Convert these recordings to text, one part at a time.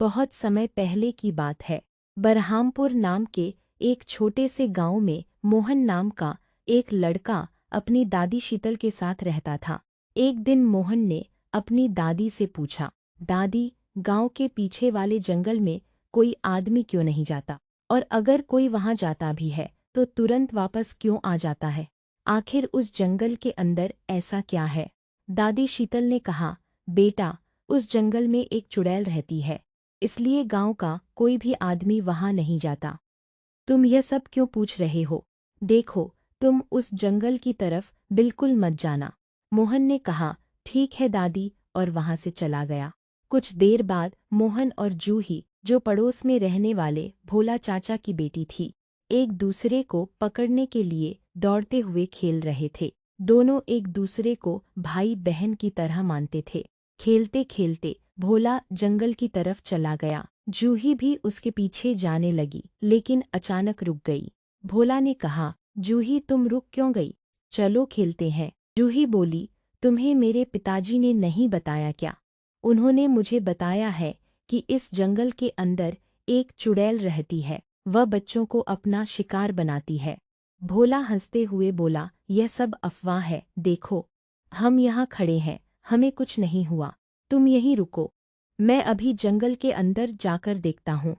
बहुत समय पहले की बात है। बरहामपुर नाम के एक छोटे से गांव में मोहन नाम का एक लड़का अपनी दादी शीतल के साथ रहता था। एक दिन मोहन ने अपनी दादी से पूछा, दादी, गांव के पीछे वाले जंगल में कोई आदमी क्यों नहीं जाता? और अगर कोई वहां जाता भी है तो तुरंत वापस क्यों आ जाता है? आखिर उस जंगल के अंदर ऐसा क्या है? दादी शीतल ने कहा, बेटा, उस जंगल में एक चुड़ैल रहती है, इसलिए गांव का कोई भी आदमी वहां नहीं जाता। तुम यह सब क्यों पूछ रहे हो? देखो, तुम उस जंगल की तरफ बिल्कुल मत जाना। मोहन ने कहा, ठीक है दादी, और वहां से चला गया। कुछ देर बाद मोहन और जूही, जो पड़ोस में रहने वाले भोला चाचा की बेटी थी, एक दूसरे को पकड़ने के लिए दौड़ते हुए खेल रहे थे। दोनों एक दूसरे को भाई बहन की तरह मानते थे। खेलते खेलते भोला जंगल की तरफ चला गया। जूही भी उसके पीछे जाने लगी, लेकिन अचानक रुक गई। भोला ने कहा, जूही, तुम रुक क्यों गई? चलो खेलते हैं। जूही बोली, तुम्हें मेरे पिताजी ने नहीं बताया क्या? उन्होंने मुझे बताया है कि इस जंगल के अंदर एक चुड़ैल रहती है, वह बच्चों को अपना शिकार बनाती है। भोला हंसते हुए बोला, यह सब अफवाह है, देखो, हम यहाँ खड़े हैं, हमें कुछ नहीं हुआ, तुम यहीं रुको, मैं अभी जंगल के अंदर जाकर देखता हूँ।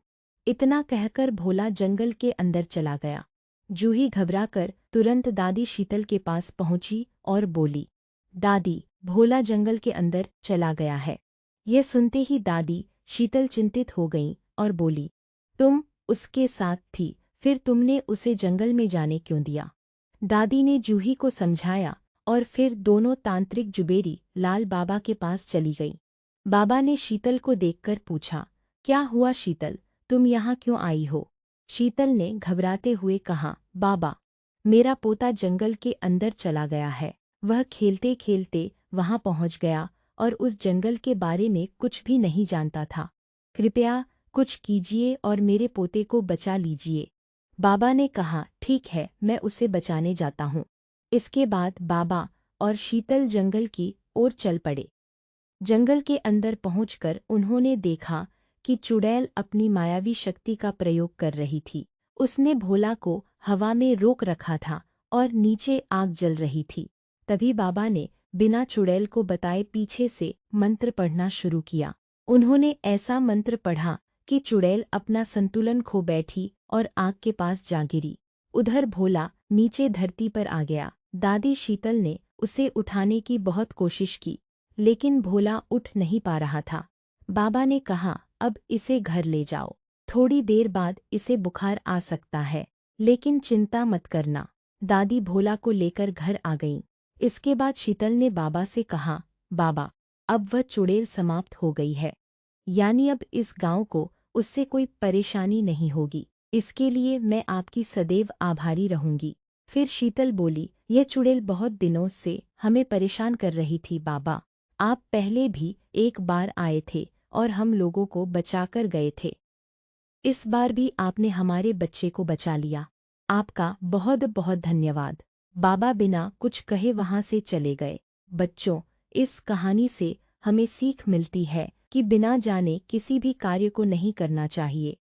इतना कहकर भोला जंगल के अंदर चला गया। जूही घबराकर तुरंत दादी शीतल के पास पहुंची और बोली, दादी, भोला जंगल के अंदर चला गया है। यह सुनते ही दादी शीतल चिंतित हो गईं और बोली, तुम उसके साथ थी, फिर तुमने उसे जंगल में जाने क्यों दिया? दादी ने जूही को समझाया और फिर दोनों तांत्रिक जुबेरी लाल बाबा के पास चली गई। बाबा ने शीतल को देखकर पूछा, क्या हुआ शीतल, तुम यहाँ क्यों आई हो? शीतल ने घबराते हुए कहा, बाबा, मेरा पोता जंगल के अंदर चला गया है। वह खेलते खेलते वहां पहुंच गया और उस जंगल के बारे में कुछ भी नहीं जानता था। कृपया कुछ कीजिए और मेरे पोते को बचा लीजिए। बाबा ने कहा, ठीक है, मैं उसे बचाने जाता हूँ। इसके बाद बाबा और शीतल जंगल की ओर चल पड़े। जंगल के अंदर पहुंचकर उन्होंने देखा कि चुड़ैल अपनी मायावी शक्ति का प्रयोग कर रही थी। उसने भोला को हवा में रोक रखा था और नीचे आग जल रही थी। तभी बाबा ने बिना चुड़ैल को बताए पीछे से मंत्र पढ़ना शुरू किया। उन्होंने ऐसा मंत्र पढ़ा कि चुड़ैल अपना संतुलन खो बैठी और आग के पास जा गिरी। उधर भोला नीचे धरती पर आ गया। दादी शीतल ने उसे उठाने की बहुत कोशिश की, लेकिन भोला उठ नहीं पा रहा था। बाबा ने कहा, अब इसे घर ले जाओ, थोड़ी देर बाद इसे बुखार आ सकता है, लेकिन चिंता मत करना। दादी भोला को लेकर घर आ गईं। इसके बाद शीतल ने बाबा से कहा, बाबा, अब वह चुड़ैल समाप्त हो गई है, यानी अब इस गांव को उससे कोई परेशानी नहीं होगी। इसके लिए मैं आपकी सदैव आभारी रहूंगी। फिर शीतल बोली, यह चुड़ैल बहुत दिनों से हमें परेशान कर रही थी बाबा। आप पहले भी एक बार आए थे और हम लोगों को बचाकर गए थे। इस बार भी आपने हमारे बच्चे को बचा लिया। आपका बहुत बहुत धन्यवाद। बाबा बिना कुछ कहे वहां से चले गए। बच्चों, इस कहानी से हमें सीख मिलती है कि बिना जाने किसी भी कार्य को नहीं करना चाहिए।